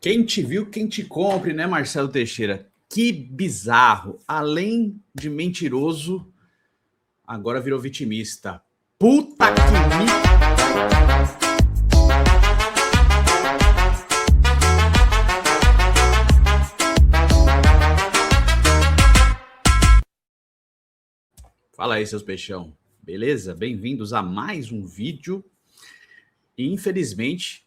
Quem te viu, quem te compre, né, Marcelo Teixeira? Que bizarro. Além de mentiroso, agora virou vitimista. Puta que me... Fala aí, seus peixão. Beleza? Bem-vindos a mais um vídeo. E, infelizmente,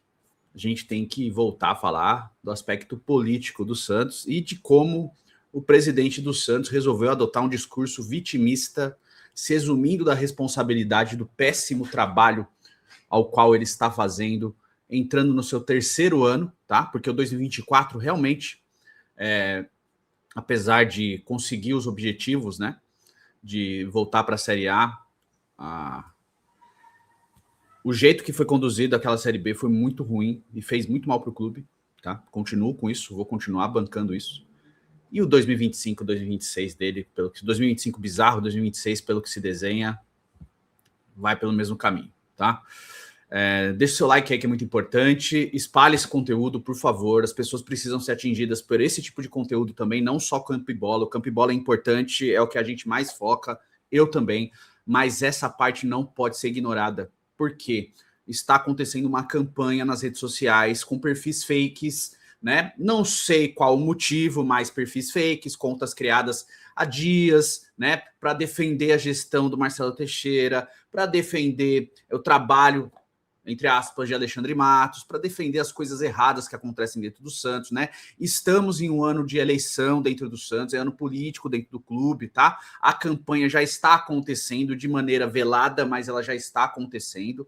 a gente tem que voltar a falar do aspecto político do Santos e de como o presidente do Santos resolveu adotar um discurso vitimista, se exumindo da responsabilidade do péssimo trabalho ao qual ele está fazendo, entrando no seu terceiro ano, tá? Porque o 2024 realmente, apesar de conseguir os objetivos, né, de voltar para a Série A, o jeito que foi conduzido aquela Série B foi muito ruim e fez muito mal para o clube, tá? Continuo com isso, vou continuar bancando isso. E o 2025, 2026 dele, 2025 bizarro, 2026 pelo que se desenha, vai pelo mesmo caminho, tá? Deixa o seu like aí que é muito importante, espalhe esse conteúdo, por favor, as pessoas precisam ser atingidas por esse tipo de conteúdo também, não só campo e bola. O campo e bola é importante, é o que a gente mais foca, eu também, mas essa parte não pode ser ignorada, porque está acontecendo uma campanha nas redes sociais com perfis fakes, né? Não sei qual o motivo, mas perfis fakes, contas criadas há dias, né? Para defender a gestão do Marcelo Teixeira, para defender o trabalho, entre aspas, de Alexandre Matos, para defender as coisas erradas que acontecem dentro do Santos, né? Estamos em um ano de eleição dentro do Santos, é ano político dentro do clube, tá? A campanha já está acontecendo de maneira velada, mas ela já está acontecendo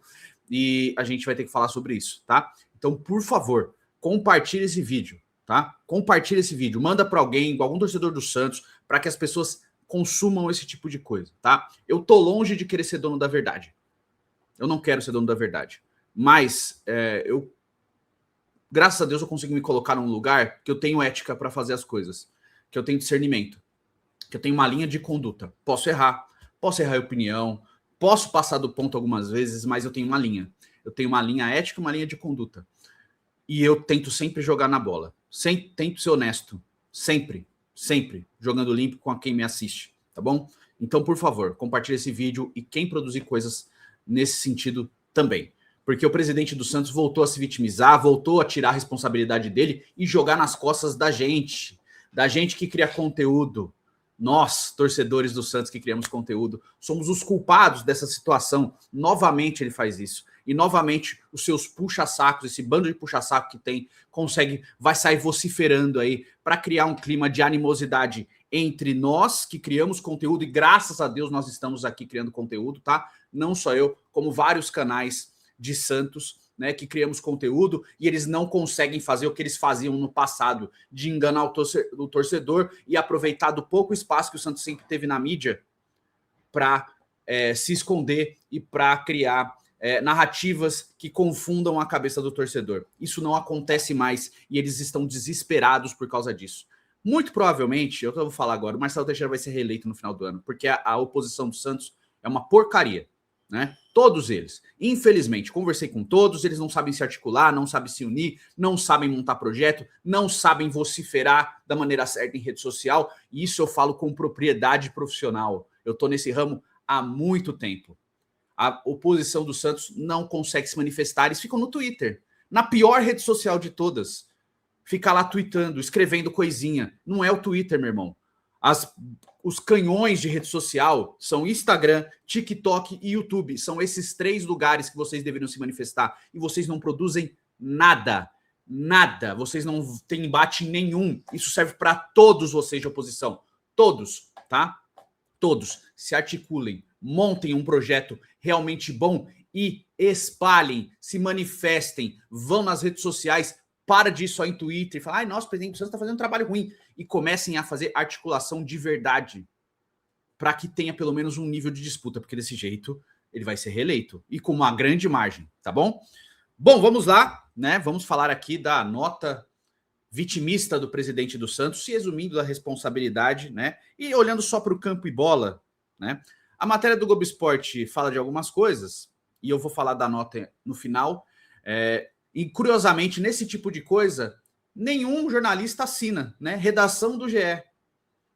e a gente vai ter que falar sobre isso, tá? Então, por favor, compartilhe esse vídeo, tá? Compartilhe esse vídeo, manda para alguém, algum torcedor do Santos, para que as pessoas consumam esse tipo de coisa, tá? Eu tô longe de querer ser dono da verdade. Eu não quero ser dono da verdade. Mas graças a Deus, eu consigo me colocar num lugar que eu tenho ética para fazer as coisas, que eu tenho discernimento, que eu tenho uma linha de conduta. Posso errar em opinião, posso passar do ponto algumas vezes, mas eu tenho uma linha. Eu tenho uma linha ética e uma linha de conduta. E eu tento sempre jogar na bola. Tento ser honesto. Sempre, jogando limpo com quem me assiste, tá bom? Então, por favor, compartilhe esse vídeo e quem produzir coisas nesse sentido também. Porque o presidente do Santos voltou a se vitimizar, voltou a tirar a responsabilidade dele e jogar nas costas da gente que cria conteúdo. Nós, torcedores do Santos que criamos conteúdo, somos os culpados dessa situação. Novamente ele faz isso. E novamente os seus puxa-sacos, esse bando de puxa-saco que tem, vai sair vociferando aí para criar um clima de animosidade entre nós que criamos conteúdo, e graças a Deus nós estamos aqui criando conteúdo, tá? Não só eu, como vários canais de Santos, né, que criamos conteúdo e eles não conseguem fazer o que eles faziam no passado, de enganar o torcedor e aproveitar do pouco espaço que o Santos sempre teve na mídia para se esconder e para criar narrativas que confundam a cabeça do torcedor. Isso não acontece mais e eles estão desesperados por causa disso. Muito provavelmente, eu vou falar agora, o Marcelo Teixeira vai ser reeleito no final do ano, porque a oposição do Santos é uma porcaria, né? Todos eles. Infelizmente, conversei com todos, eles não sabem se articular, não sabem se unir, não sabem montar projeto, não sabem vociferar da maneira certa em rede social, e isso eu falo com propriedade profissional. Eu estou nesse ramo há muito tempo. A oposição do Santos não consegue se manifestar, eles ficam no Twitter, na pior rede social de todas. Fica lá tweetando, escrevendo coisinha. Não é o Twitter, meu irmão. Os canhões de rede social são Instagram, TikTok e YouTube. São esses três lugares que vocês deveriam se manifestar. E vocês não produzem nada. Nada. Vocês não têm embate nenhum. Isso serve para todos vocês de oposição. Todos, tá? Todos. Se articulem. Montem um projeto realmente bom e espalhem. Se manifestem. Vão nas redes sociais. Para de ir só em Twitter e falar, nossa, o presidente do Santos está fazendo um trabalho ruim. E comecem a fazer articulação de verdade para que tenha pelo menos um nível de disputa, porque desse jeito ele vai ser reeleito e com uma grande margem, tá bom? Bom, vamos lá, né? Vamos falar aqui da nota vitimista do presidente do Santos, se exumindo da responsabilidade, né? E olhando só para o campo e bola, né? A matéria do Globo Esporte fala de algumas coisas e eu vou falar da nota no final. E curiosamente, nesse tipo de coisa, nenhum jornalista assina, né? Redação do GE.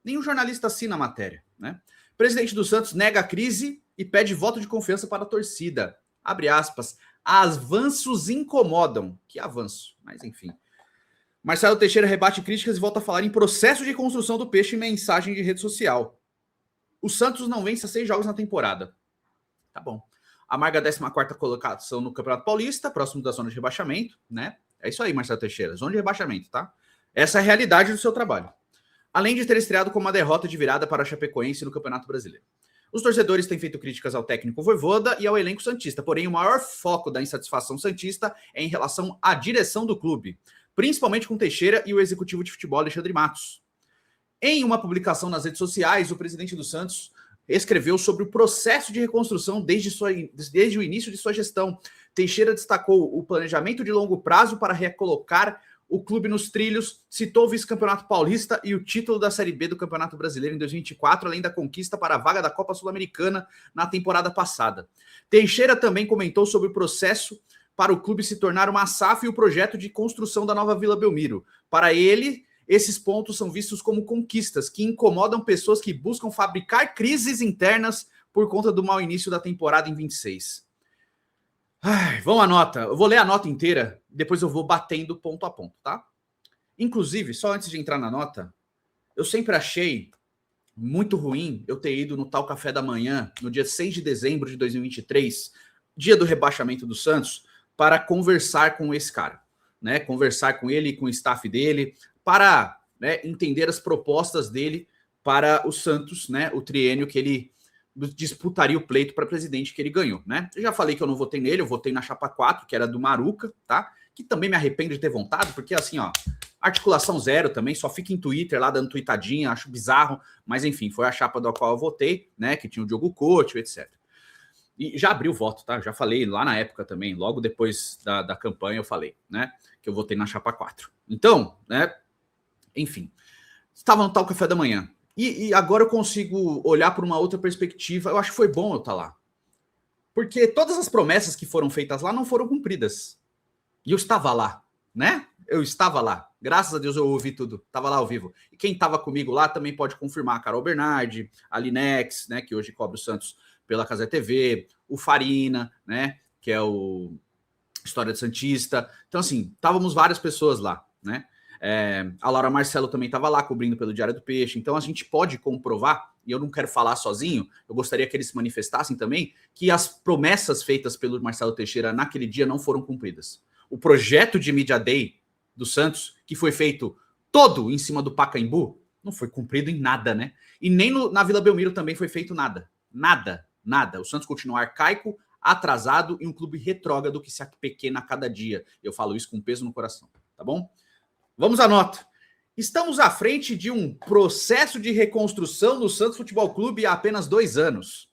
Nenhum jornalista assina a matéria, né? Presidente do Santos nega a crise e pede voto de confiança para a torcida. Abre aspas. Avanços incomodam. Que avanço, mas enfim. Marcelo Teixeira rebate críticas e volta a falar em processo de construção do Peixe em mensagem de rede social. O Santos não vence a 6 jogos na temporada. Tá bom. Amarga a 14ª colocação no Campeonato Paulista, próximo da zona de rebaixamento, né? É isso aí, Marcelo Teixeira. Zona de rebaixamento, tá? Essa é a realidade do seu trabalho. Além de ter estreado com uma derrota de virada para a Chapecoense no Campeonato Brasileiro. Os torcedores têm feito críticas ao técnico Vojvoda e ao elenco santista, porém o maior foco da insatisfação santista é em relação à direção do clube, principalmente com Teixeira e o executivo de futebol Alexandre Matos. Em uma publicação nas redes sociais, o presidente do Santos escreveu sobre o processo de reconstrução desde o início de sua gestão. Teixeira destacou o planejamento de longo prazo para recolocar o clube nos trilhos, citou o vice-campeonato paulista e o título da Série B do Campeonato Brasileiro em 2024, além da conquista para a vaga da Copa Sul-Americana na temporada passada. Teixeira também comentou sobre o processo para o clube se tornar uma SAF e o projeto de construção da nova Vila Belmiro. Para ele, esses pontos são vistos como conquistas que incomodam pessoas que buscam fabricar crises internas por conta do mau início da temporada em 26. Vamos à nota. Eu vou ler a nota inteira, depois eu vou batendo ponto a ponto, tá? Inclusive, só antes de entrar na nota, eu sempre achei muito ruim eu ter ido no tal café da manhã, no dia 6 de dezembro de 2023, dia do rebaixamento do Santos, para conversar com esse cara, né? Conversar com ele e com o staff dele, para, né, entender as propostas dele para o Santos, né? O triênio que ele disputaria o pleito para presidente que ele ganhou, né? Eu já falei que eu não votei nele, eu votei na chapa 4, que era do Maruca, tá? Que também me arrependo de ter votado, porque assim, ó, articulação zero também, só fica em Twitter lá dando tweetadinha, acho bizarro, mas enfim, foi a chapa da qual eu votei, né? Que tinha o Diogo Couto, etc. E já abri o voto, tá? Já falei lá na época também, logo depois da campanha eu falei, né? Que eu votei na chapa 4. Então, né? Enfim, estava no tal café da manhã. E agora eu consigo olhar por uma outra perspectiva. Eu acho que foi bom eu estar lá. Porque todas as promessas que foram feitas lá não foram cumpridas. E eu estava lá, né? Eu estava lá. Graças a Deus eu ouvi tudo. Estava lá ao vivo. E quem estava comigo lá também pode confirmar. Carol Bernardi, a Linex, né? Que hoje cobre o Santos pela Cazé TV. O Farina, né? Que é o História de Santista. Então, assim, estávamos várias pessoas lá, né? A Laura Marcelo também estava lá cobrindo pelo Diário do Peixe, então a gente pode comprovar, e eu não quero falar sozinho, eu gostaria que eles se manifestassem também, que as promessas feitas pelo Marcelo Teixeira naquele dia não foram cumpridas. O projeto de Media Day do Santos, que foi feito todo em cima do Pacaembu, não foi cumprido em nada, né? E nem na Vila Belmiro também foi feito nada. Nada, nada. O Santos continua arcaico, atrasado e um clube retrógrado que se apequena a cada dia. Eu falo isso com peso no coração, tá bom? Vamos à nota. Estamos à frente de um processo de reconstrução do Santos Futebol Clube há apenas 2 anos.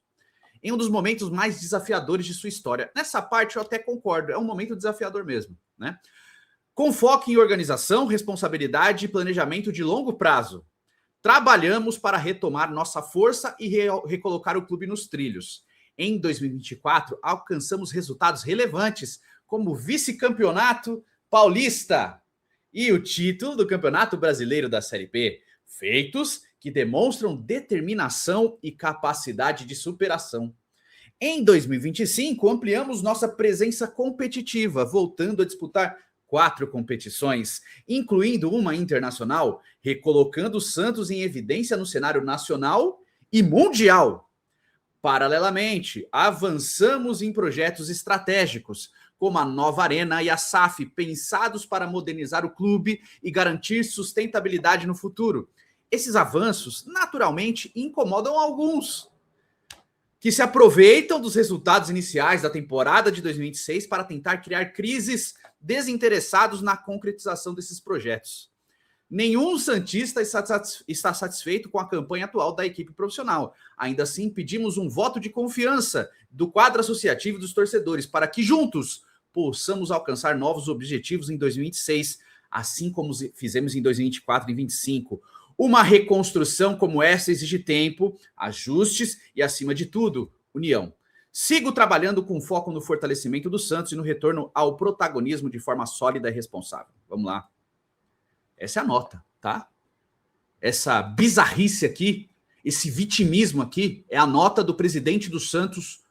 Em um dos momentos mais desafiadores de sua história. Nessa parte eu até concordo, é um momento desafiador mesmo, né? Com foco em organização, responsabilidade e planejamento de longo prazo. Trabalhamos para retomar nossa força e recolocar o clube nos trilhos. Em 2024, alcançamos resultados relevantes, como o vice-campeonato paulista e o título do Campeonato Brasileiro da Série B, feitos que demonstram determinação e capacidade de superação. Em 2025, ampliamos nossa presença competitiva, voltando a disputar 4 competições, incluindo uma internacional, recolocando o Santos em evidência no cenário nacional e mundial. Paralelamente, avançamos em projetos estratégicos, como a nova Arena e a SAF, pensados para modernizar o clube e garantir sustentabilidade no futuro. Esses avanços, naturalmente, incomodam alguns, que se aproveitam dos resultados iniciais da temporada de 2026 para tentar criar crises desinteressados na concretização desses projetos. Nenhum santista está satisfeito com a campanha atual da equipe profissional. Ainda assim, pedimos um voto de confiança do quadro associativo e dos torcedores para que juntos possamos alcançar novos objetivos em 2026, assim como fizemos em 2024 e 2025. Uma reconstrução como essa exige tempo, ajustes e, acima de tudo, união. Sigo trabalhando com foco no fortalecimento do Santos e no retorno ao protagonismo de forma sólida e responsável. Vamos lá. Essa é a nota, tá? Essa bizarrice aqui, esse vitimismo aqui, é a nota do presidente do Santos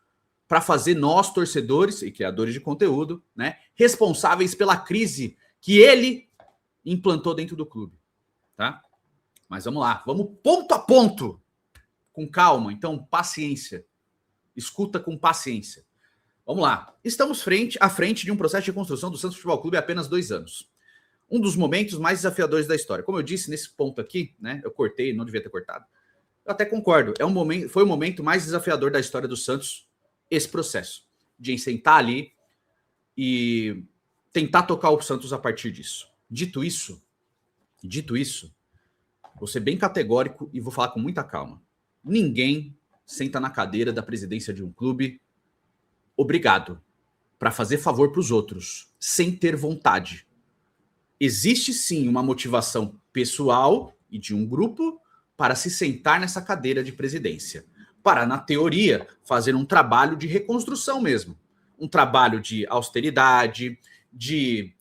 para fazer nós, torcedores e criadores de conteúdo, né, responsáveis pela crise que ele implantou dentro do clube, tá? Mas vamos lá, vamos ponto a ponto, com calma. Então, paciência. Escuta com paciência. Vamos lá. Estamos à frente de um processo de reconstrução do Santos Futebol Clube há apenas 2 anos. Um dos momentos mais desafiadores da história. Como eu disse nesse ponto aqui, né? Eu cortei, não devia ter cortado. Eu até concordo. Foi o momento mais desafiador da história do Santos, esse processo de sentar ali e tentar tocar o Santos a partir disso. Dito isso, vou ser bem categórico e vou falar com muita calma. Ninguém senta na cadeira da presidência de um clube obrigado para fazer favor para os outros, sem ter vontade. Existe sim uma motivação pessoal e de um grupo para se sentar nessa cadeira de presidência, para, na teoria, fazer um trabalho de reconstrução mesmo, um trabalho de austeridade, de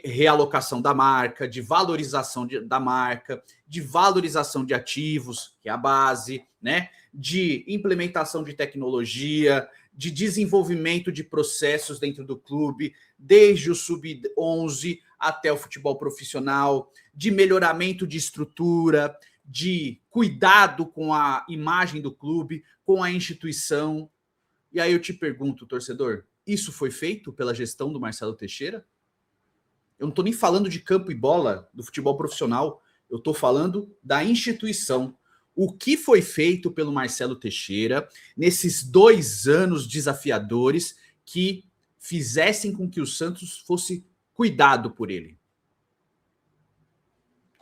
realocação da marca, de valorização da marca, de valorização de ativos, que é a base, né? De implementação de tecnologia, de desenvolvimento de processos dentro do clube, desde o sub-11 até o futebol profissional, de melhoramento de estrutura, de cuidado com a imagem do clube, com a instituição. E aí eu te pergunto, torcedor, isso foi feito pela gestão do Marcelo Teixeira? Eu não estou nem falando de campo e bola do futebol profissional, eu estou falando da instituição. O que foi feito pelo Marcelo Teixeira nesses 2 anos desafiadores que fizessem com que o Santos fosse cuidado por ele?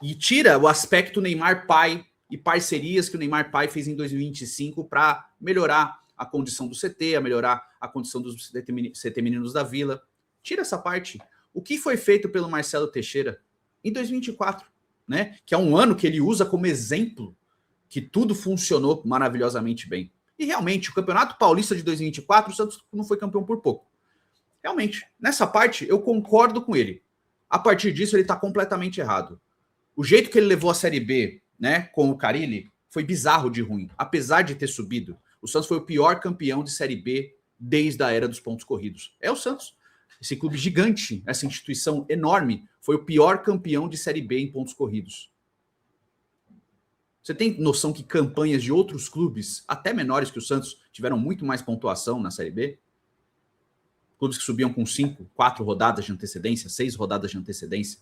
E tira o aspecto Neymar pai e parcerias que o Neymar pai fez em 2025 para melhorar a condição do CT, a melhorar a condição dos CT Meninos da Vila. Tira essa parte. O que foi feito pelo Marcelo Teixeira em 2024, né? Que é um ano que ele usa como exemplo que tudo funcionou maravilhosamente bem. E realmente, o Campeonato Paulista de 2024, o Santos não foi campeão por pouco. Realmente, nessa parte, eu concordo com ele. A partir disso, ele está completamente errado. O jeito que ele levou a Série B, né, com o Carille, foi bizarro de ruim. Apesar de ter subido, o Santos foi o pior campeão de Série B desde a era dos pontos corridos. É o Santos. Esse clube gigante, essa instituição enorme, foi o pior campeão de Série B em pontos corridos. Você tem noção que campanhas de outros clubes, até menores que o Santos, tiveram muito mais pontuação na Série B? Clubes que subiam com 5, 4 rodadas de antecedência, 6 rodadas de antecedência.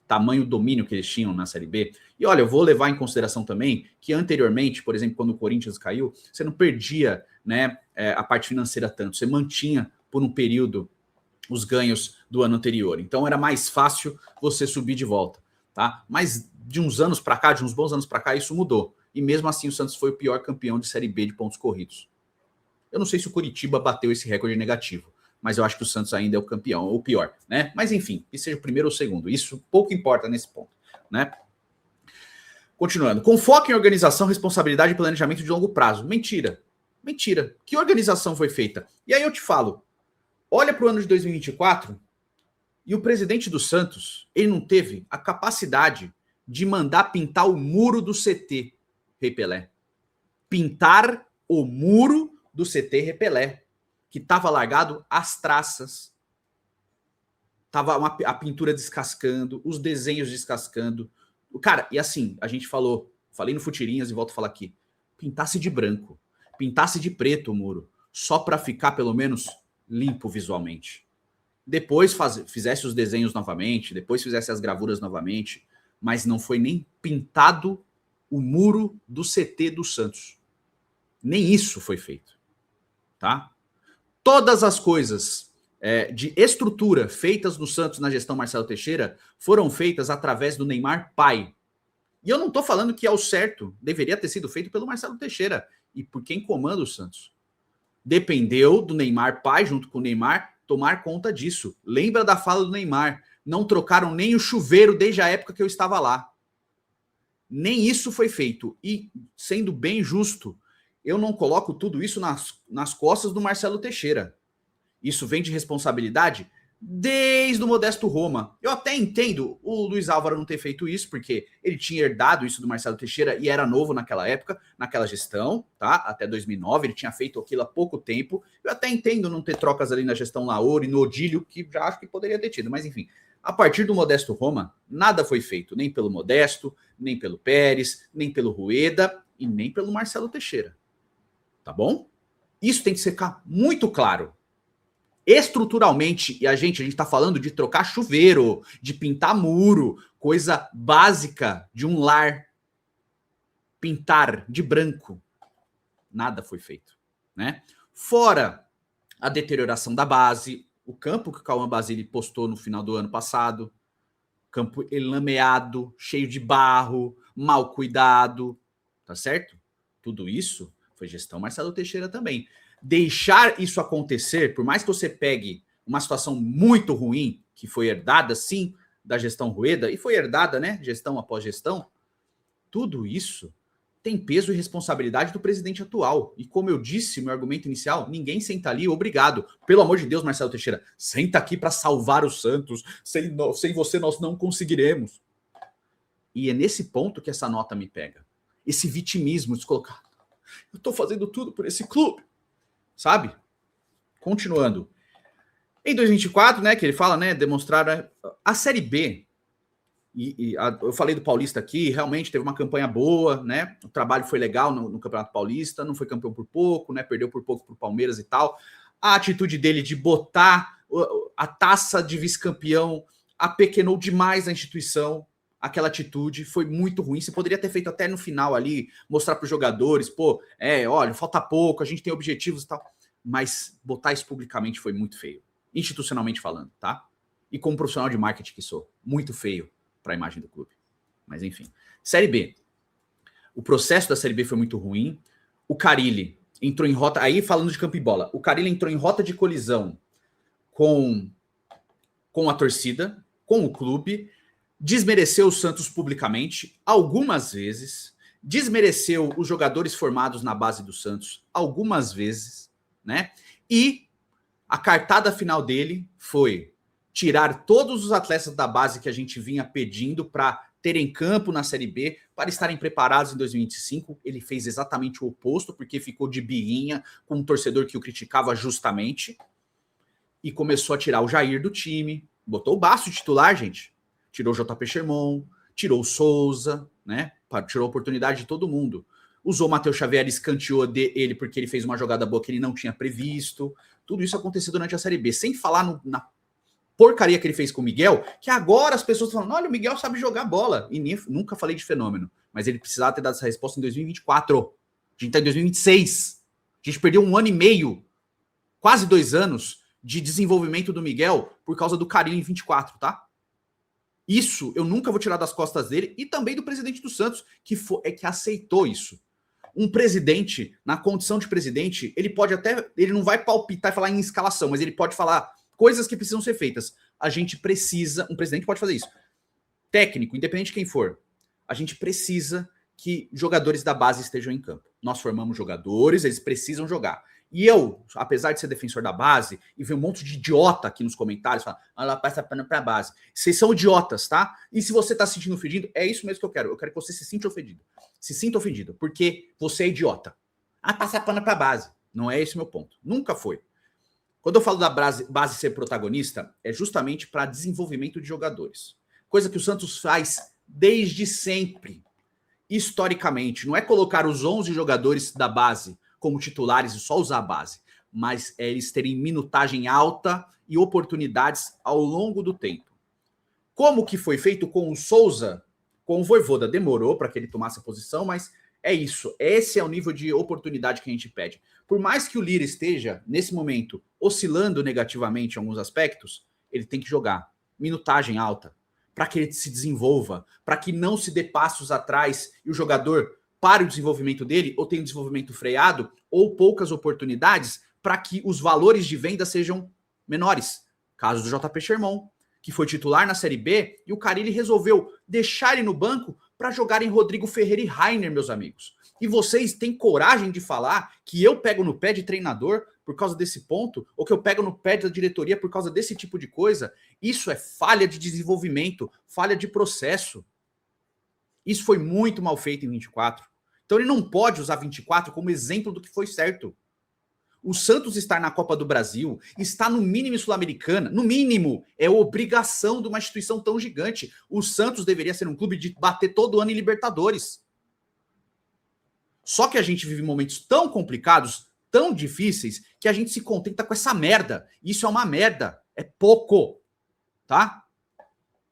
Tamanho domínio que eles tinham na Série B. E olha, eu vou levar em consideração também que anteriormente, por exemplo, quando o Corinthians caiu, você não perdia, né, a parte financeira tanto. Você mantinha por um período os ganhos do ano anterior. Então era mais fácil você subir de volta, tá? Mas de uns anos para cá, de uns bons anos para cá, isso mudou. E mesmo assim o Santos foi o pior campeão de Série B de pontos corridos. Eu não sei se o Curitiba bateu esse recorde negativo, mas eu acho que o Santos ainda é o campeão, ou o pior, né? Mas enfim, que seja o primeiro ou o segundo, isso pouco importa nesse ponto, né? Continuando. Com foco em organização, responsabilidade e planejamento de longo prazo. Mentira. Mentira. Que organização foi feita? E aí eu te falo, olha para o ano de 2024 e o presidente do Santos, ele não teve a capacidade de mandar pintar o muro do CT Rei Pelé. Pintar o muro do CT Rei Pelé, que estava largado às traças. Tava a pintura descascando, os desenhos descascando. Cara, e assim, a gente falei no Futirinhas e volto a falar aqui, pintasse de branco, pintasse de preto o muro, só para ficar pelo menos limpo visualmente. Depois fizesse os desenhos novamente, depois fizesse as gravuras novamente, mas não foi nem pintado o muro do CT do Santos. Nem isso foi feito, tá? Todas as coisas de estrutura feitas no Santos na gestão Marcelo Teixeira foram feitas através do Neymar pai. E eu não estou falando que ao certo deveria ter sido feito pelo Marcelo Teixeira e por quem comanda o Santos. Dependeu do Neymar pai, junto com o Neymar, tomar conta disso. Lembra da fala do Neymar? Não trocaram nem o chuveiro desde a época que eu estava lá. Nem isso foi feito. E, sendo bem justo, eu não coloco tudo isso nas costas do Marcelo Teixeira. Isso vem de responsabilidade desde o Modesto Roma. Eu até entendo o Luiz Álvaro não ter feito isso, porque ele tinha herdado isso do Marcelo Teixeira e era novo naquela época, naquela gestão, tá? Até 2009, ele tinha feito aquilo há pouco tempo. Eu até entendo não ter trocas ali na gestão Lauro e no Odílio, que já acho que poderia ter tido, mas enfim. A partir do Modesto Roma, nada foi feito, nem pelo Modesto, nem pelo Pérez, nem pelo Rueda e nem pelo Marcelo Teixeira. Tá bom? Isso tem que ficar muito claro. Estruturalmente, e a gente está falando de trocar chuveiro, de pintar muro, coisa básica de um lar. Pintar de branco. Nada foi feito, né? Fora a deterioração da base, o campo que o Cauã Basile postou no final do ano passado, campo enlameado, cheio de barro, mal cuidado, tá certo? Tudo isso foi gestão Marcelo Teixeira também. Deixar isso acontecer, por mais que você pegue uma situação muito ruim, que foi herdada, sim, da gestão Rueda, e foi herdada, né, gestão após gestão, tudo isso tem peso e responsabilidade do presidente atual. E como eu disse, meu argumento inicial, ninguém senta ali, obrigado. Pelo amor de Deus, Marcelo Teixeira, senta aqui para salvar o Santos. Sem você nós não conseguiremos. E é nesse ponto que essa nota me pega. Esse vitimismo de colocar, eu estou fazendo tudo por esse clube. Sabe? Continuando. Em 2024, né, que ele fala, né, demonstrar a Série B. Eu falei do Paulista aqui, realmente teve uma campanha boa, né? O trabalho foi legal no Campeonato Paulista, não foi campeão por pouco, né? Perdeu por pouco pro Palmeiras e tal. A atitude dele de botar a taça de vice-campeão apequenou demais a instituição. Aquela atitude foi muito ruim. Você poderia ter feito até no final ali, mostrar para os jogadores, pô, olha, falta pouco, a gente tem objetivos e tal. Mas botar isso publicamente foi muito feio, institucionalmente falando, tá? E como profissional de marketing que sou, muito feio para a imagem do clube. Mas enfim. Série B. O processo da Série B foi muito ruim. O Carille entrou em rota... Aí falando de campo e bola. O Carille entrou em rota de colisão com a torcida, com o clube, desmereceu o Santos publicamente algumas vezes, desmereceu os jogadores formados na base do Santos algumas vezes, né? E a cartada final dele foi tirar todos os atletas da base que a gente vinha pedindo para terem campo na Série B, para estarem preparados em 2025. Ele fez exatamente o oposto, porque ficou de birrinha com um torcedor que o criticava justamente, e começou a tirar o Jair do time, botou o Baço titular, gente, tirou o JP Sherman, tirou o Souza, né? Tirou a oportunidade de todo mundo. Usou o Matheus Xavier, escanteou ele porque ele fez uma jogada boa que ele não tinha previsto. Tudo isso aconteceu durante a Série B, sem falar na porcaria que ele fez com o Miguel, que agora as pessoas estão falando, olha, o Miguel sabe jogar bola. E nunca falei de fenômeno, mas ele precisava ter dado essa resposta em 2024. A gente está em 2026. A gente perdeu 1 ano e meio, quase 2 anos, de desenvolvimento do Miguel por causa do Carille em 24, tá? Isso eu nunca vou tirar das costas dele e também do presidente do Santos, que aceitou isso. Um presidente, na condição de presidente, ele pode até, ele não vai palpitar e falar em escalação, mas ele pode falar coisas que precisam ser feitas. A gente precisa, um presidente pode fazer isso. Técnico, independente de quem for, a gente precisa que jogadores da base estejam em campo. Nós formamos jogadores, eles precisam jogar. E eu, apesar de ser defensor da base, e ver um monte de idiota aqui nos comentários, falando, ela passa pano pra base. Vocês são idiotas, tá? E se você tá se sentindo ofendido, é isso mesmo que eu quero. Eu quero que você se sinta ofendido. Se sinta ofendido, porque você é idiota. Passa pano pra base. Não é esse o meu ponto. Nunca foi. Quando eu falo da base ser protagonista, é justamente para desenvolvimento de jogadores. Coisa que o Santos faz desde sempre, historicamente. Não é colocar os 11 jogadores da base como titulares e só usar a base, mas é eles terem minutagem alta e oportunidades ao longo do tempo. Como que foi feito com o Souza, com o Vojvoda? Demorou para que ele tomasse a posição, mas é isso. Esse é o nível de oportunidade que a gente pede. Por mais que o Lira esteja, nesse momento, oscilando negativamente em alguns aspectos, ele tem que jogar minutagem alta para que ele se desenvolva, para que não se dê passos atrás e o jogador pare o desenvolvimento dele, ou tenha um desenvolvimento freado, ou poucas oportunidades, para que os valores de venda sejam menores. Caso do JP Sherman, que foi titular na Série B, e o Carille resolveu deixar ele no banco para jogar em Rodrigo Ferreira e Rainer, meus amigos. E vocês têm coragem de falar que eu pego no pé de treinador por causa desse ponto, ou que eu pego no pé da diretoria por causa desse tipo de coisa, isso é falha de desenvolvimento, falha de processo. Isso foi muito mal feito em 24. Então ele não pode usar 24 como exemplo do que foi certo. O Santos estar na Copa do Brasil, está no mínimo Sul-Americana, no mínimo, é obrigação de uma instituição tão gigante. O Santos deveria ser um clube de bater todo ano em Libertadores. Só que a gente vive momentos tão complicados, tão difíceis, que a gente se contenta com essa merda. Isso é uma merda, é pouco, tá?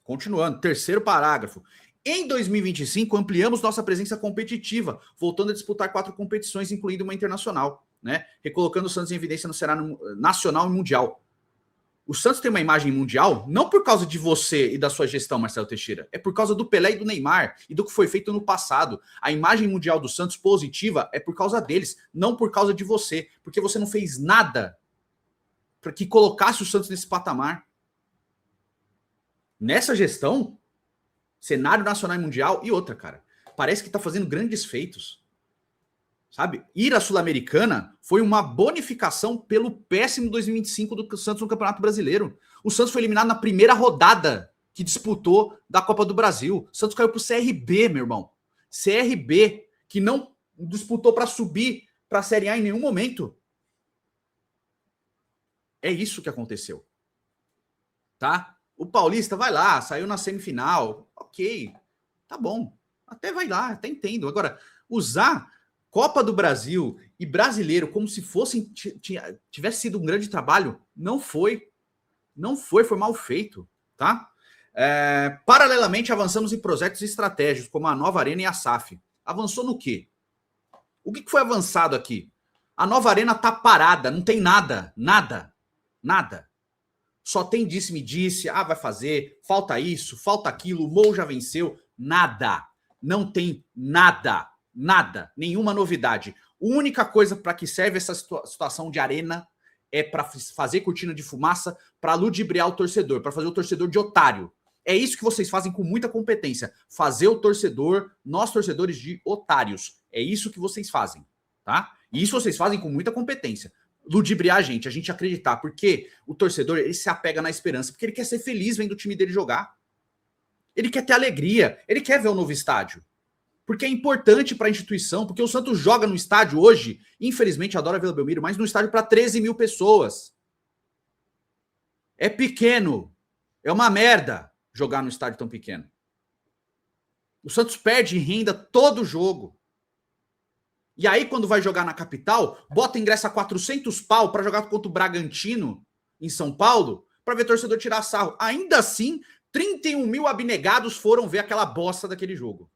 Continuando, terceiro parágrafo. Em 2025, ampliamos nossa presença competitiva, voltando a disputar 4 competições, incluindo uma internacional, né? Recolocando o Santos em evidência no cenário nacional e mundial. O Santos tem uma imagem mundial não por causa de você e da sua gestão, Marcelo Teixeira, é por causa do Pelé e do Neymar e do que foi feito no passado. A imagem mundial do Santos positiva é por causa deles, não por causa de você, porque você não fez nada para que colocasse o Santos nesse patamar. Nessa gestão, cenário nacional e mundial e outra, cara. Parece que tá fazendo grandes feitos. Sabe? Ir à Sul-Americana foi uma bonificação pelo péssimo 2025 do Santos no Campeonato Brasileiro. O Santos foi eliminado na primeira rodada que disputou da Copa do Brasil. O Santos caiu pro CRB, meu irmão. CRB, que não disputou para subir para a Série A em nenhum momento. É isso que aconteceu. Tá? O Paulista vai lá, saiu na semifinal. Ok, tá bom. Até vai lá, até entendo. Agora, usar Copa do Brasil e Brasileiro como se fossem tivesse sido um grande trabalho, não foi. Não foi, foi mal feito, tá? Paralelamente, avançamos em projetos estratégicos, como a Nova Arena e a SAF. Avançou no quê? O que foi avançado aqui? A Nova Arena tá parada, não tem nada. Só tem disse-me-disse, vai fazer, falta isso, falta aquilo, o Mou já venceu. Nada. Não tem nada. Nenhuma novidade. A única coisa para que serve essa situação de arena é para fazer cortina de fumaça, para ludibriar o torcedor, para fazer o torcedor de otário. É isso que vocês fazem com muita competência. Fazer o torcedor, nós torcedores, de otários. É isso que vocês fazem, tá? E isso vocês fazem com muita competência. Ludibriar a gente acreditar, porque o torcedor, ele se apega na esperança, porque ele quer ser feliz vendo o time dele jogar. Ele quer ter alegria, ele quer ver o novo estádio. Porque é importante para a instituição, porque o Santos joga no estádio hoje, infelizmente, adoro a Vila Belmiro, mas no estádio para 13 mil pessoas. É pequeno, é uma merda jogar no estádio tão pequeno. O Santos perde renda todo jogo. E aí, quando vai jogar na capital, bota ingresso a 400 pau para jogar contra o Bragantino, em São Paulo, para ver torcedor tirar sarro. Ainda assim, 31 mil abnegados foram ver aquela bosta daquele jogo.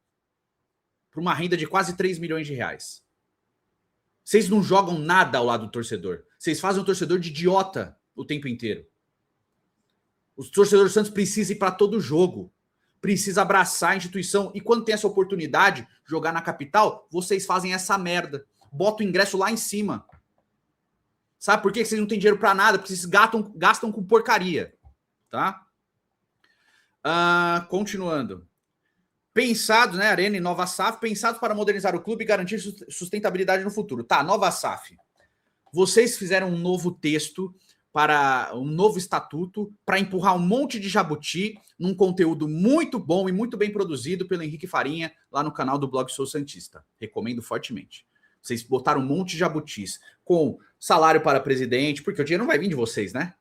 Por uma renda de quase 3 milhões de reais. Vocês não jogam nada ao lado do torcedor. Vocês fazem o torcedor de idiota o tempo inteiro. Os torcedores do Santos precisam ir para todo jogo. Precisa abraçar a instituição. E quando tem essa oportunidade, jogar na capital, vocês fazem essa merda. Bota o ingresso lá em cima. Sabe por quê? Vocês não têm dinheiro para nada? Porque vocês gastam com porcaria. Tá? Continuando. Pensados, né, Arena e Nova SAF, pensados para modernizar o clube e garantir sustentabilidade no futuro. Tá, Nova SAF. Vocês fizeram um novo texto para um novo estatuto para empurrar um monte de jabuti num conteúdo muito bom e muito bem produzido pelo Henrique Farinha lá no canal do blog Sou Santista. Recomendo fortemente. Vocês botaram um monte de jabutis com salário para presidente, porque o dinheiro não vai vir de vocês, né?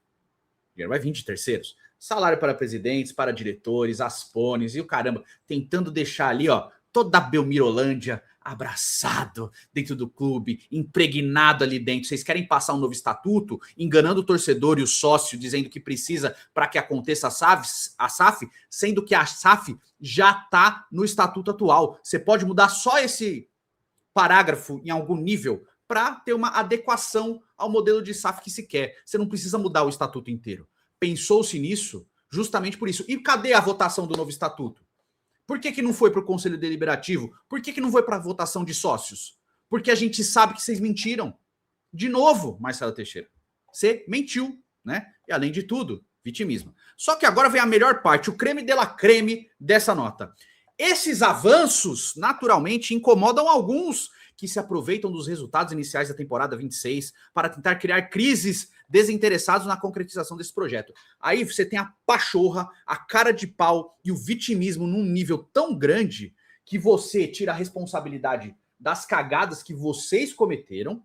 O dinheiro vai vir de terceiros. Salário para presidentes, para diretores, aspones e o caramba, tentando deixar ali, ó, toda a Belmirolândia abraçado dentro do clube, impregnado ali dentro. Vocês querem passar um novo estatuto, enganando o torcedor e o sócio, dizendo que precisa para que aconteça a SAF, sendo que a SAF já está no estatuto atual. Você pode mudar só esse parágrafo em algum nível para ter uma adequação ao modelo de SAF que se quer. Você não precisa mudar o estatuto inteiro. Pensou-se nisso justamente por isso. E cadê a votação do novo estatuto? Por que não foi para o Conselho Deliberativo? Por que não foi para a votação de sócios? Porque a gente sabe que vocês mentiram. De novo, Marcelo Teixeira. Você mentiu, né? E além de tudo, vitimismo. Só que agora vem a melhor parte, o creme de la creme dessa nota. Esses avanços, naturalmente, incomodam alguns que se aproveitam dos resultados iniciais da temporada 26 para tentar criar crises desinteressados na concretização desse projeto. Aí você tem a pachorra, a cara de pau e o vitimismo num nível tão grande que você tira a responsabilidade das cagadas que vocês cometeram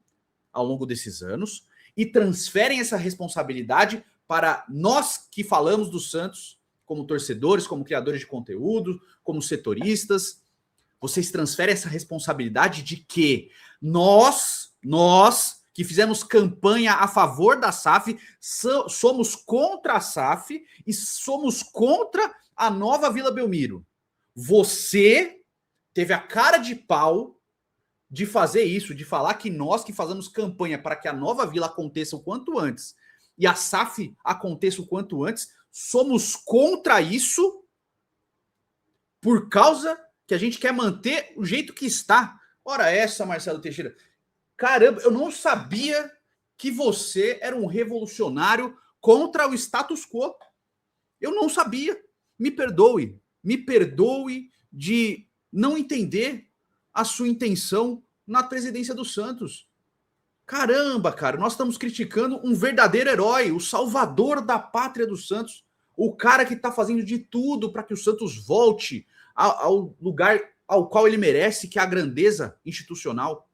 ao longo desses anos e transferem essa responsabilidade para nós que falamos do Santos como torcedores, como criadores de conteúdo, como setoristas. Vocês transferem essa responsabilidade de que nós que fizemos campanha a favor da SAF, somos contra a SAF e somos contra a nova Vila Belmiro. Você teve a cara de pau de fazer isso, de falar que nós que fazemos campanha para que a nova Vila aconteça o quanto antes e a SAF aconteça o quanto antes, somos contra isso por causa que a gente quer manter o jeito que está. Ora essa, Marcelo Teixeira. Caramba, eu não sabia que você era um revolucionário contra o status quo. Eu não sabia. Me perdoe de não entender a sua intenção na presidência do Santos. Caramba, cara, nós estamos criticando um verdadeiro herói, o salvador da pátria do Santos, o cara que está fazendo de tudo para que o Santos volte ao lugar ao qual ele merece, que é a grandeza institucional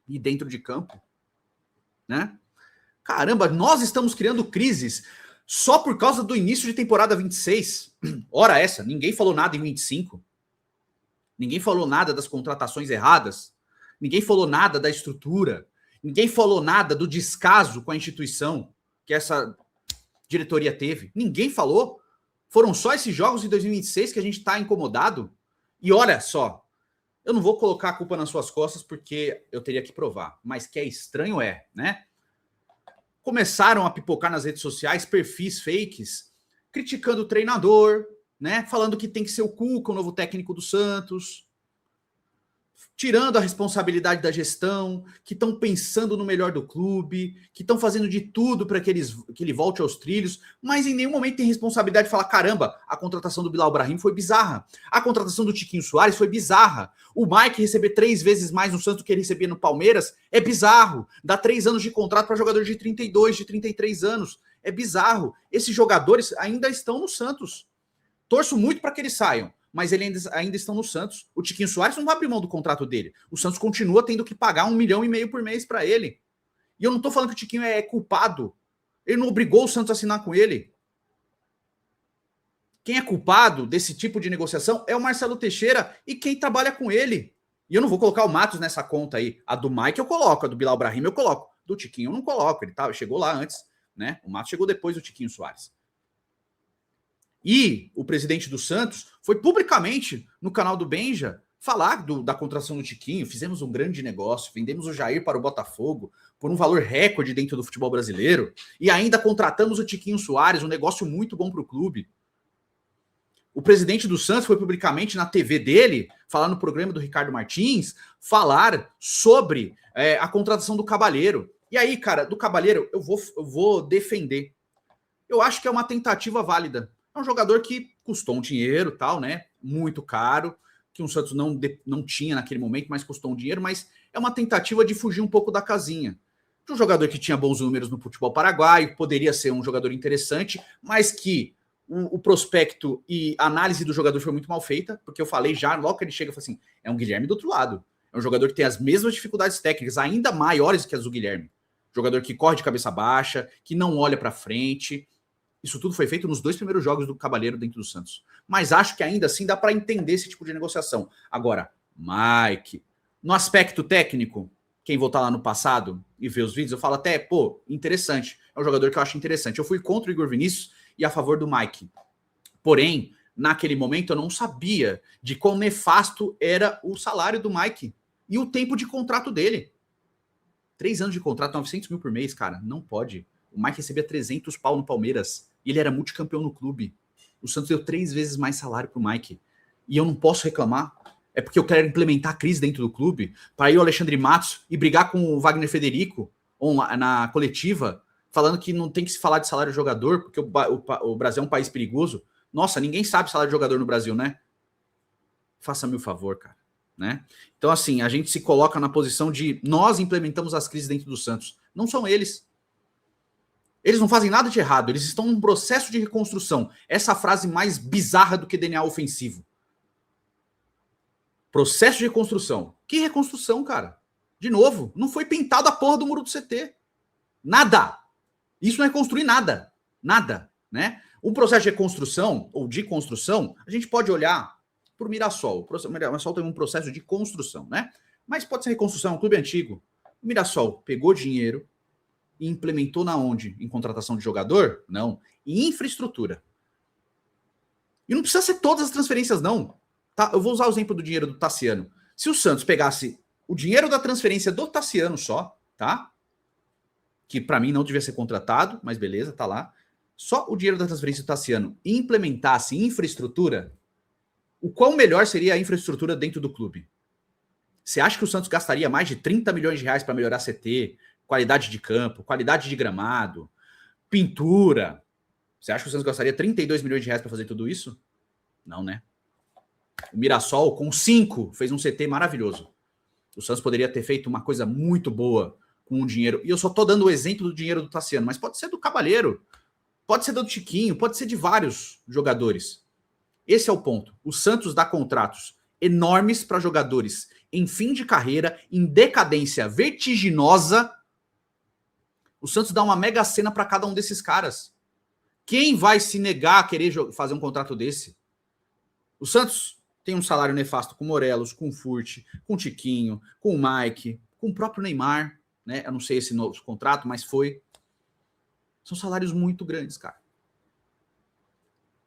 e dentro de campo, né? Caramba, nós estamos criando crises só por causa do início de temporada 26. Ora essa, ninguém falou nada em 25. Ninguém falou nada das contratações erradas. Ninguém falou nada da estrutura. Ninguém falou nada do descaso com a instituição que essa diretoria teve. Ninguém falou. Foram só esses jogos de 2026 que a gente está incomodado. E olha só, eu não vou colocar a culpa nas suas costas porque eu teria que provar. Mas que é estranho né? Começaram a pipocar nas redes sociais perfis fakes, criticando o treinador, né? Falando que tem que ser o Cuca, o novo técnico do Santos, tirando a responsabilidade da gestão, que estão pensando no melhor do clube, que estão fazendo de tudo para que ele volte aos trilhos, mas em nenhum momento tem responsabilidade de falar, caramba, a contratação do Bilal Brahim foi bizarra, a contratação do Tiquinho Soares foi bizarra, o Mike receber 3 vezes mais no Santos do que ele recebia no Palmeiras é bizarro, dá 3 anos de contrato para jogadores de 32, de 33 anos, é bizarro. Esses jogadores ainda estão no Santos. Torço muito para que eles saiam, mas eles ainda estão no Santos. O Tiquinho Soares não vai abrir mão do contrato dele. O Santos continua tendo que pagar 1,5 milhão por mês para ele. E eu não estou falando que o Tiquinho é culpado. Ele não obrigou o Santos a assinar com ele. Quem é culpado desse tipo de negociação é o Marcelo Teixeira e quem trabalha com ele. E eu não vou colocar o Matos nessa conta aí. A do Mike eu coloco, a do Bilal Brahim eu coloco. Do Tiquinho eu não coloco. Ele chegou lá antes, né? O Matos chegou depois do Tiquinho Soares. E o presidente do Santos foi publicamente no canal do Benja falar da contratação do Tiquinho. Fizemos um grande negócio, vendemos o Jair para o Botafogo por um valor recorde dentro do futebol brasileiro e ainda contratamos o Tiquinho Soares, um negócio muito bom para o clube. O presidente do Santos foi publicamente na TV dele, falar no programa do Ricardo Martins, falar sobre a contratação do Cabalheiro. E aí, cara, do Cabalheiro eu vou defender. Eu acho que é uma tentativa válida. É um jogador que custou um dinheiro, tal, né? Muito caro, que o Santos não tinha naquele momento, mas custou um dinheiro, mas é uma tentativa de fugir um pouco da casinha. De um jogador que tinha bons números no futebol paraguaio, poderia ser um jogador interessante, mas que o prospecto e a análise do jogador foi muito mal feita, porque eu falei já, logo que ele chega, eu falei assim, é um Guilherme do outro lado. É um jogador que tem as mesmas dificuldades técnicas, ainda maiores que as do Guilherme. Jogador que corre de cabeça baixa, que não olha para frente. Isso tudo foi feito nos 2 primeiros jogos do Cabalheiro dentro do Santos. Mas acho que ainda assim dá para entender esse tipo de negociação. Agora, Mike, no aspecto técnico, quem voltar lá no passado e ver os vídeos, eu falo até, interessante. É um jogador que eu acho interessante. Eu fui contra o Igor Vinícius e a favor do Mike. Porém, naquele momento eu não sabia de quão nefasto era o salário do Mike e o tempo de contrato dele. 3 anos de contrato, 900 mil por mês, cara, não pode. O Mike recebia 300 pau no Palmeiras. E ele era multicampeão no clube. O Santos deu 3 vezes mais salário pro Mike. E eu não posso reclamar. É porque eu quero implementar a crise dentro do clube para ir o Alexandre Matos e brigar com o Wagner Federico na coletiva, falando que não tem que se falar de salário de jogador, porque o Brasil é um país perigoso. Nossa, ninguém sabe salário de jogador no Brasil, né? Faça-me o favor, cara. né? Então, assim, a gente se coloca na posição de nós implementamos as crises dentro do Santos. Não são eles. Eles não fazem nada de errado, eles estão num processo de reconstrução. Essa frase mais bizarra do que DNA ofensivo. Processo de reconstrução. Que reconstrução, cara? De novo, não foi pintado a porra do muro do CT. Nada. Isso não é construir nada. Nada, né? Um processo de reconstrução ou de construção, a gente pode olhar para o Mirassol. O Mirassol tem um processo de construção, né? Mas pode ser reconstrução, é um clube antigo. O Mirassol pegou dinheiro e implementou na onde? Em contratação de jogador? Não. Em infraestrutura. E não precisa ser todas as transferências, não. Tá? Eu vou usar o exemplo do dinheiro do Tassiano. Se o Santos pegasse o dinheiro da transferência do Tassiano só, tá? Que para mim não devia ser contratado, mas beleza, tá lá. Só o dinheiro da transferência do Tassiano e implementasse infraestrutura, o quão melhor seria a infraestrutura dentro do clube? Você acha que o Santos gastaria mais de 30 milhões de reais para melhorar CT, qualidade de campo, qualidade de gramado, pintura? Você acha que o Santos gastaria 32 milhões de reais para fazer tudo isso? Não, né? O Mirassol, com 5, fez um CT maravilhoso. O Santos poderia ter feito uma coisa muito boa com o dinheiro. E eu só estou dando o exemplo do dinheiro do Tassiano, mas pode ser do Cavaleiro, pode ser do Chiquinho, pode ser de vários jogadores. Esse é o ponto. O Santos dá contratos enormes para jogadores em fim de carreira, em decadência vertiginosa. O Santos dá uma mega cena para cada um desses caras. Quem vai se negar a querer fazer um contrato desse? O Santos tem um salário nefasto com o Morelos, com o Furt, com o Tiquinho, com o Mike, com o próprio Neymar, né? Eu não sei esse novo contrato, mas foi. São salários muito grandes, cara.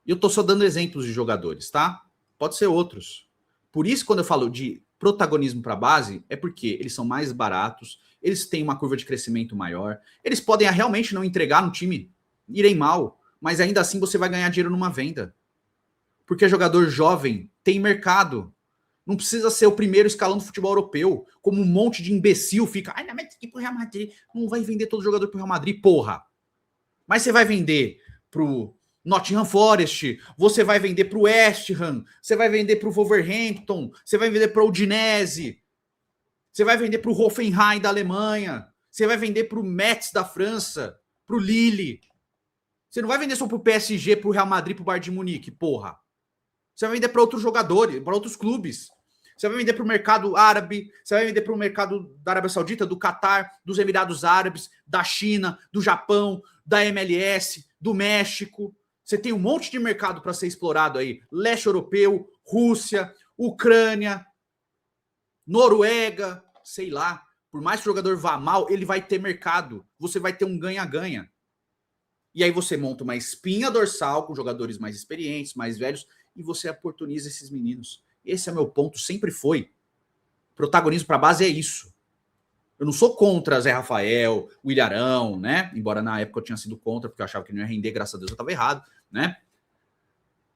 E eu tô só dando exemplos de jogadores, tá? Pode ser outros. Por isso, quando eu falo de protagonismo para a base, é porque eles são mais baratos, eles têm uma curva de crescimento maior, eles podem realmente não entregar no time, irem mal, mas ainda assim você vai ganhar dinheiro numa venda. Porque jogador jovem tem mercado. Não precisa ser o primeiro escalão do futebol europeu, como um monte de imbecil fica, ai, não, mas tem que ir pro Real Madrid. Não vai vender todo jogador pro Real Madrid, porra. Mas você vai vender pro Nottingham Forest, você vai vender pro West Ham, você vai vender pro Wolverhampton, você vai vender pro Udinese, você vai vender pro Hoffenheim da Alemanha, você vai vender pro Metz da França, pro Lille. Você não vai vender só pro PSG, pro Real Madrid, pro Bayern de Munique, porra. Você vai vender para outros jogadores, para outros clubes. Você vai vender para o mercado árabe, você vai vender para o mercado da Arábia Saudita, do Catar, dos Emirados Árabes, da China, do Japão, da MLS, do México. Você tem um monte de mercado para ser explorado aí. Leste europeu, Rússia, Ucrânia, Noruega, sei lá. Por mais que o jogador vá mal, ele vai ter mercado. Você vai ter um ganha-ganha. E aí você monta uma espinha dorsal com jogadores mais experientes, mais velhos, e você oportuniza esses meninos. Esse é meu ponto, sempre foi. Protagonismo para a base é isso. Eu não sou contra Zé Rafael, o Ilharão, né? Embora na época eu tinha sido contra, porque eu achava que não ia render, graças a Deus eu estava errado, né?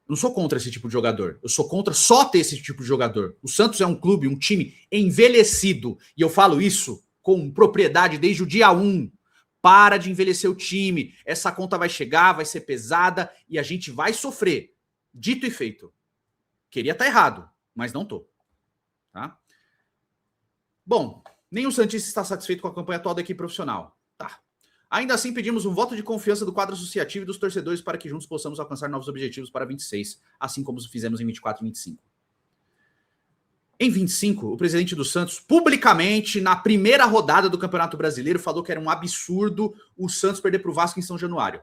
Eu não sou contra esse tipo de jogador. Eu sou contra só ter esse tipo de jogador. O Santos é um clube, um time envelhecido. E eu falo isso com propriedade desde o dia 1. Para de envelhecer o time. Essa conta vai chegar, vai ser pesada e a gente vai sofrer. Dito e feito. Queria estar errado, mas não tô. Tá? Bom, nem o Santista está satisfeito com a campanha atual da equipe profissional. Tá. Ainda assim, pedimos um voto de confiança do quadro associativo e dos torcedores para que juntos possamos alcançar novos objetivos para 26, assim como fizemos em 24 e 25. Em 25, o presidente do Santos, publicamente, na primeira rodada do Campeonato Brasileiro, falou que era um absurdo o Santos perder para o Vasco em São Januário.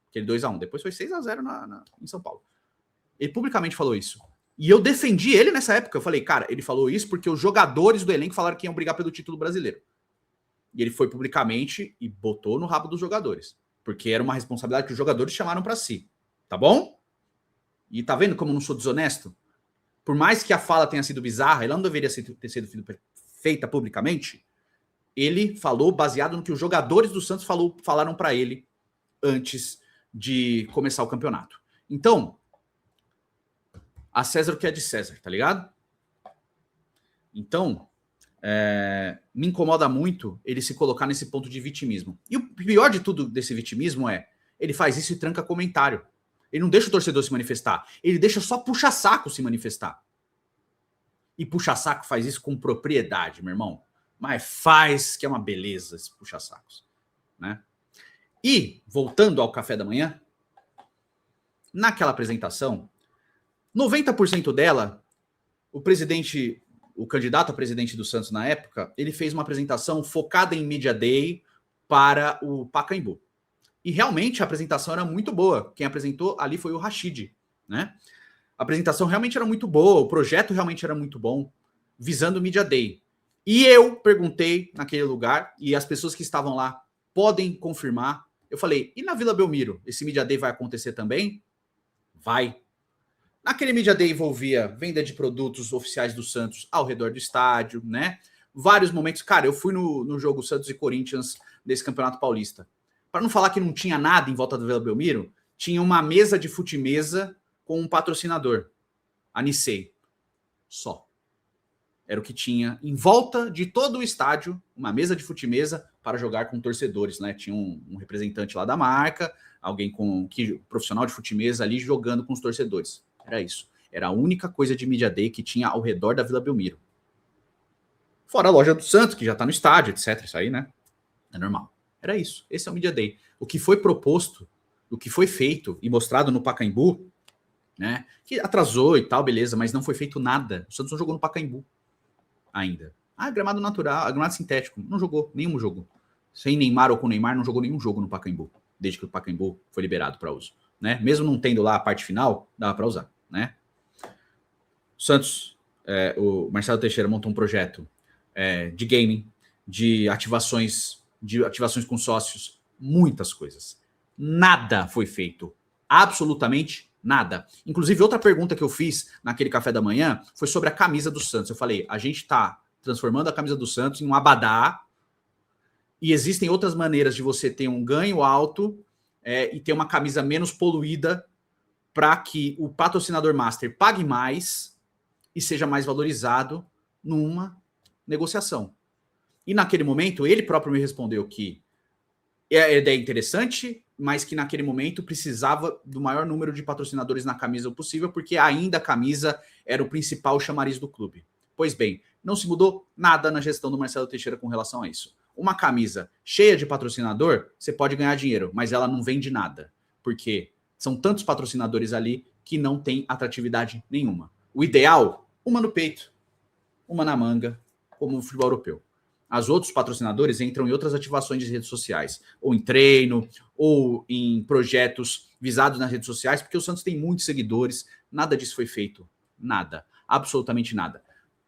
Aquele 2-1. Depois foi 6-0 em São Paulo. Ele publicamente falou isso. E eu defendi ele nessa época. Eu falei, cara, ele falou isso porque os jogadores do elenco falaram que iam brigar pelo título brasileiro. E ele foi publicamente e botou no rabo dos jogadores. Porque era uma responsabilidade que os jogadores chamaram para si. Tá bom? E tá vendo como eu não sou desonesto? Por mais que a fala tenha sido bizarra, ela não deveria ter sido feita publicamente, ele falou baseado no que os jogadores do Santos falaram para ele antes de começar o campeonato. Então, a César o que é de César, tá ligado? Então, me incomoda muito ele se colocar nesse ponto de vitimismo. E o pior de tudo desse vitimismo é, ele faz isso e tranca comentário. Ele não deixa o torcedor se manifestar. Ele deixa só puxa-saco se manifestar. E puxa-saco faz isso com propriedade, meu irmão. Mas faz que é uma beleza esse puxa-sacos, né? E, voltando ao café da manhã, naquela apresentação, 90% dela, o candidato a presidente do Santos na época, ele fez uma apresentação focada em Media Day para o Pacaembu. E realmente a apresentação era muito boa. Quem apresentou ali foi o Rashid, né? A apresentação realmente era muito boa, o projeto realmente era muito bom, visando o Media Day. E eu perguntei naquele lugar, e as pessoas que estavam lá podem confirmar. Eu falei, e na Vila Belmiro, esse Media Day vai acontecer também? Vai. Naquele Media Day envolvia venda de produtos oficiais do Santos ao redor do estádio, né? Vários momentos. Cara, eu fui no jogo Santos e Corinthians desse Campeonato Paulista. Para não falar que não tinha nada em volta da Vila Belmiro, tinha uma mesa de fute-mesa com um patrocinador, a Nissei. Só. Era o que tinha em volta de todo o estádio, uma mesa de fute-mesa para jogar com torcedores, né? Tinha um representante lá da marca, alguém profissional de fute-mesa ali jogando com os torcedores. Era isso. Era a única coisa de Media Day que tinha ao redor da Vila Belmiro. Fora a loja do Santos, que já está no estádio, etc. Isso aí, né? É normal. Era isso. Esse é o Media Day. O que foi proposto, o que foi feito e mostrado no Pacaembu, né? Que atrasou e tal, beleza, mas não foi feito nada. O Santos não jogou no Pacaembu ainda. Gramado natural, gramado sintético. Não jogou, nenhum jogo. Sem Neymar ou com Neymar, não jogou nenhum jogo no Pacaembu, desde que o Pacaembu foi liberado para uso, né? Mesmo não tendo lá a parte final, dava para usar, né? O Santos, o Marcelo Teixeira montou um projeto de gaming, de ativações com sócios, muitas coisas. Nada foi feito, absolutamente nada. Inclusive, outra pergunta que eu fiz naquele café da manhã foi sobre a camisa do Santos. Eu falei, a gente está transformando a camisa do Santos em um abadá e existem outras maneiras de você ter um ganho alto e ter uma camisa menos poluída para que o patrocinador master pague mais e seja mais valorizado numa negociação. E naquele momento, ele próprio me respondeu que a ideia é interessante, mas que naquele momento precisava do maior número de patrocinadores na camisa possível, porque ainda a camisa era o principal chamariz do clube. Pois bem, não se mudou nada na gestão do Marcelo Teixeira com relação a isso. Uma camisa cheia de patrocinador, você pode ganhar dinheiro, mas ela não vende nada, porque são tantos patrocinadores ali que não tem atratividade nenhuma. O ideal, uma no peito, uma na manga, como no futebol europeu. Os outros patrocinadores entram em outras ativações de redes sociais, ou em treino, ou em projetos visados nas redes sociais, porque o Santos tem muitos seguidores, nada disso foi feito. Nada, absolutamente nada.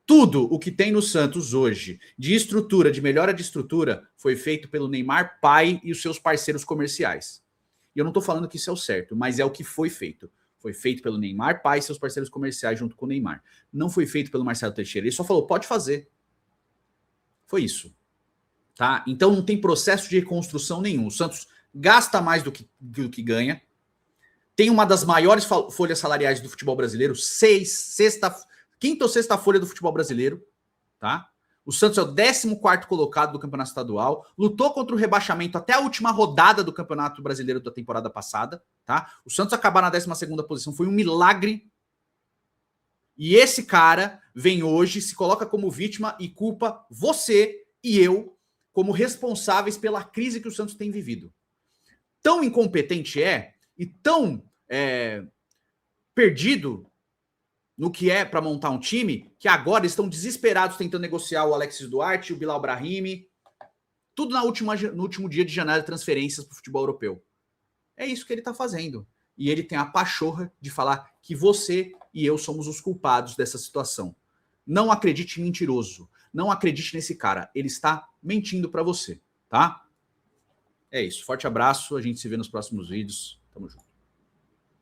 Tudo o que tem no Santos hoje, de estrutura, de melhora de estrutura, foi feito pelo Neymar pai e os seus parceiros comerciais. E eu não estou falando que isso é o certo, mas é o que foi feito. Foi feito pelo Neymar pai e seus parceiros comerciais junto com o Neymar. Não foi feito pelo Marcelo Teixeira. Ele só falou, pode fazer. Foi isso. Tá? Então não tem processo de reconstrução nenhum. O Santos gasta mais do que ganha. Tem uma das maiores folhas salariais do futebol brasileiro. Quinta ou sexta folha do futebol brasileiro. Tá? O Santos é o 14º colocado do campeonato estadual. Lutou contra o rebaixamento até a última rodada do campeonato brasileiro da temporada passada. Tá? O Santos acabar na 12ª posição foi um milagre. E esse cara vem hoje, se coloca como vítima e culpa você e eu como responsáveis pela crise que o Santos tem vivido. Tão incompetente e tão perdido no que é para montar um time, que agora estão desesperados tentando negociar o Alexis Duarte, o Bilal Brahimi, tudo no último dia de janela de transferências para o futebol europeu. É isso que ele está fazendo. E ele tem a pachorra de falar que você e eu somos os culpados dessa situação. Não acredite em mentiroso. Não acredite nesse cara. Ele está mentindo para você, tá? É isso. Forte abraço. A gente se vê nos próximos vídeos. Tamo junto.